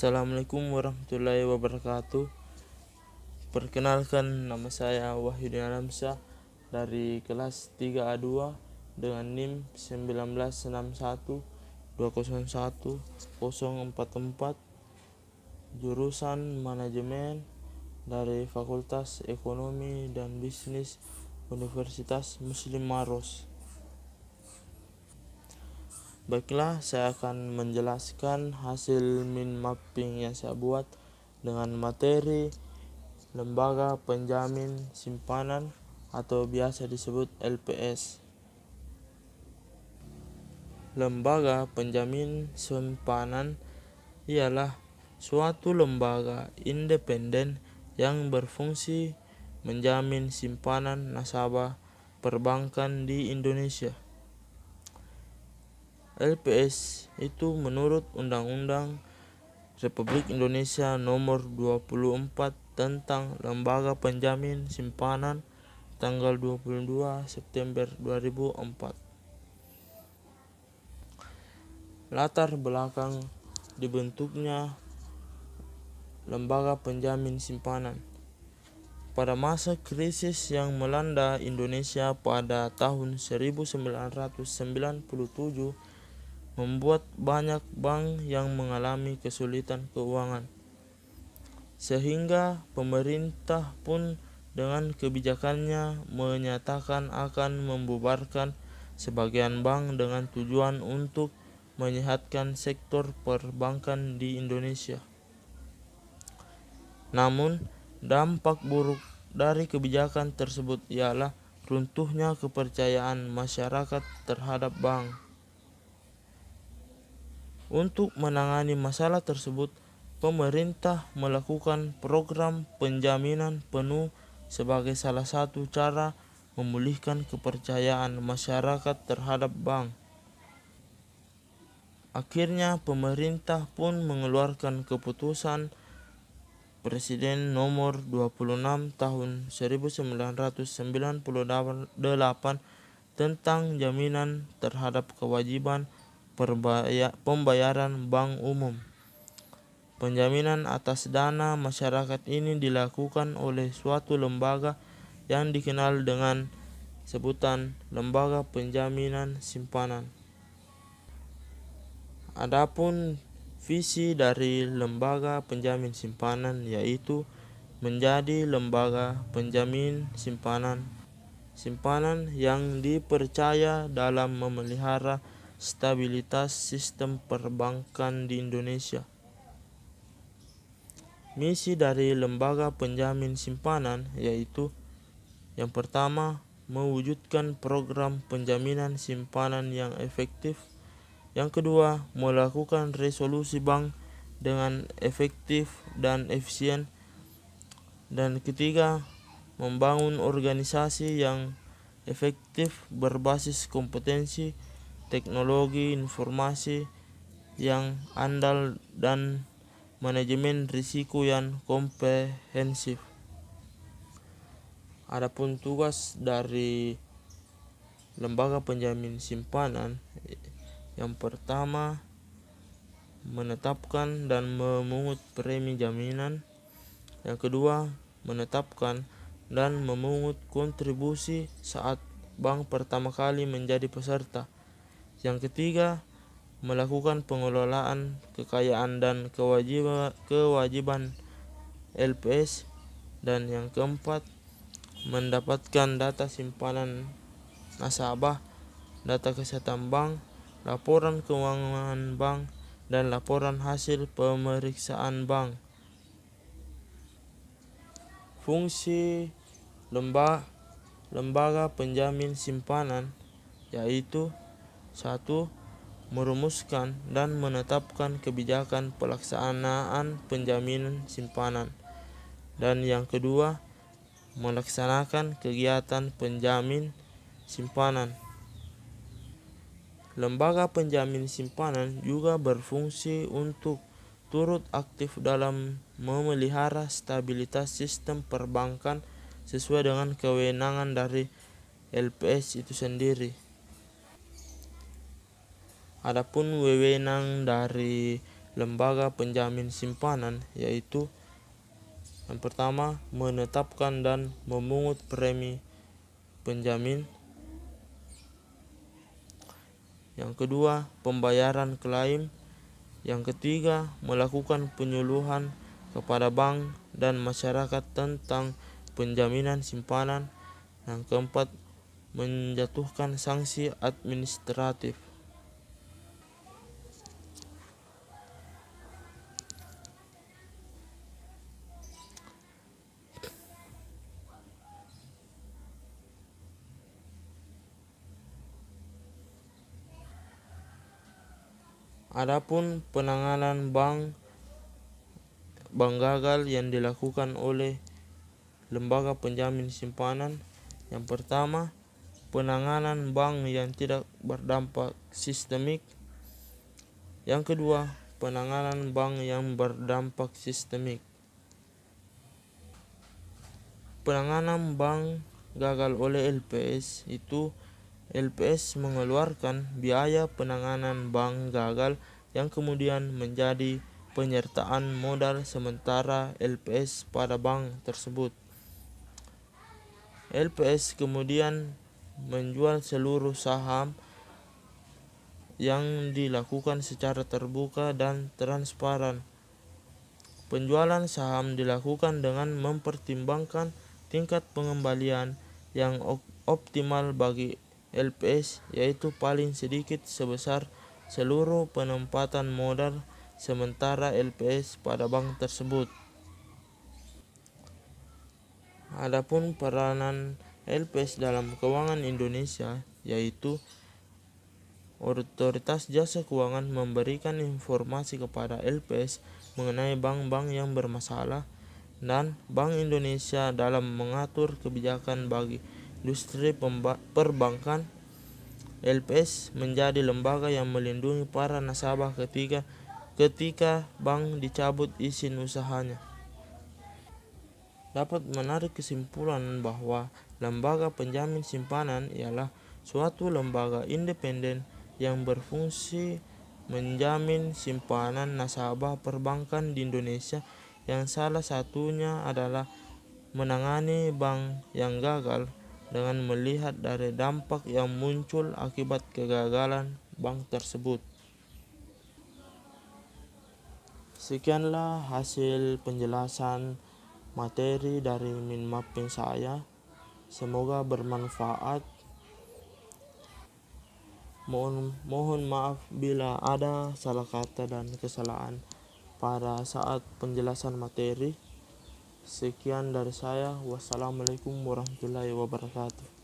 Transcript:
Assalamualaikum warahmatullahi wabarakatuh. Perkenalkan, nama saya Wahyudin Alamsyah dari kelas 3A2 dengan NIM 19612010044, jurusan manajemen dari Fakultas Ekonomi dan Bisnis Universitas Muslim Maros. Baiklah, saya akan menjelaskan hasil mind mapping yang saya buat dengan materi Lembaga Penjamin Simpanan atau biasa disebut LPS. Lembaga Penjamin Simpanan ialah suatu lembaga independen yang berfungsi menjamin simpanan nasabah perbankan di Indonesia. LPS itu menurut Undang-Undang Republik Indonesia Nomor 24 tentang Lembaga Penjamin Simpanan tanggal 22 September 2004. Latar belakang dibentuknya Lembaga Penjamin Simpanan. Pada masa krisis yang melanda Indonesia pada tahun 1997 membuat banyak bank yang mengalami kesulitan keuangan, sehingga pemerintah pun dengan kebijakannya menyatakan akan membubarkan sebagian bank dengan tujuan untuk menyehatkan sektor perbankan di Indonesia. Namun, dampak buruk dari kebijakan tersebut ialah runtuhnya kepercayaan masyarakat terhadap bank. Untuk menangani masalah tersebut, pemerintah melakukan program penjaminan penuh sebagai salah satu cara memulihkan kepercayaan masyarakat terhadap bank. Akhirnya pemerintah pun mengeluarkan keputusan Presiden nomor 26 tahun 1998 tentang jaminan terhadap kewajiban pembayaran bank umum. Penjaminan atas dana masyarakat ini dilakukan oleh suatu lembaga yang dikenal dengan sebutan Lembaga Penjaminan Simpanan. Adapun visi dari Lembaga Penjamin Simpanan yaitu menjadi lembaga penjamin simpanan yang dipercaya dalam memelihara stabilitas sistem perbankan di Indonesia. Misi dari Lembaga Penjamin Simpanan yaitu yang pertama, mewujudkan program penjaminan simpanan yang efektif. Yang kedua, melakukan resolusi bank dengan efektif dan efisien. Dan ketiga, membangun organisasi yang efektif berbasis kompetensi teknologi informasi yang andal dan manajemen risiko yang komprehensif. Adapun tugas dari Lembaga Penjamin Simpanan, yang pertama, menetapkan dan memungut premi jaminan. Yang kedua, menetapkan dan memungut kontribusi saat bank pertama kali menjadi peserta. Yang ketiga, melakukan pengelolaan kekayaan dan kewajiban LPS. Dan yang keempat, mendapatkan data simpanan nasabah, data kesehatan bank, laporan keuangan bank, dan laporan hasil pemeriksaan bank. Fungsi Lembaga Penjamin Simpanan yaitu 1. Merumuskan dan menetapkan kebijakan pelaksanaan penjaminan simpanan. Dan yang kedua, melaksanakan kegiatan penjamin simpanan. Lembaga Penjamin Simpanan juga berfungsi untuk turut aktif dalam memelihara stabilitas sistem perbankan sesuai dengan kewenangan dari LPS itu sendiri. Adapun wewenang dari lembaga penjamin simpanan, yaitu yang pertama, menetapkan dan memungut premi penjamin. Yang kedua, pembayaran klaim. Yang ketiga, melakukan penyuluhan kepada bank dan masyarakat tentang penjaminan simpanan. Yang keempat, menjatuhkan sanksi administratif. Adapun penanganan bank gagal yang dilakukan oleh lembaga penjamin simpanan. Yang pertama, penanganan bank yang tidak berdampak sistemik. Yang kedua, penanganan bank yang berdampak sistemik. Penanganan bank gagal oleh LPS itu, LPS mengeluarkan biaya penanganan bank gagal yang kemudian menjadi penyertaan modal sementara LPS pada bank tersebut. LPS kemudian menjual seluruh saham yang dilakukan secara terbuka dan transparan. Penjualan saham dilakukan dengan mempertimbangkan tingkat pengembalian yang optimal bagi LPS, yaitu paling sedikit sebesar seluruh penempatan modal sementara LPS pada bank tersebut. Adapun peranan LPS dalam keuangan Indonesia, yaitu Otoritas Jasa Keuangan memberikan informasi kepada LPS mengenai bank-bank yang bermasalah, dan Bank Indonesia dalam mengatur kebijakan bagi industri perbankan. LPS menjadi lembaga yang melindungi para nasabah ketika bank dicabut izin usahanya. Dapat menarik kesimpulan bahwa lembaga penjamin simpanan ialah suatu lembaga independen yang berfungsi menjamin simpanan nasabah perbankan di Indonesia, yang salah satunya adalah menangani bank yang gagal dengan melihat dari dampak yang muncul akibat kegagalan bank tersebut. Sekianlah hasil penjelasan materi dari mind mapping saya. Semoga bermanfaat. Mohon maaf bila ada salah kata dan kesalahan pada saat penjelasan materi. Sekian dari saya. Wassalamualaikum warahmatullahi wabarakatuh.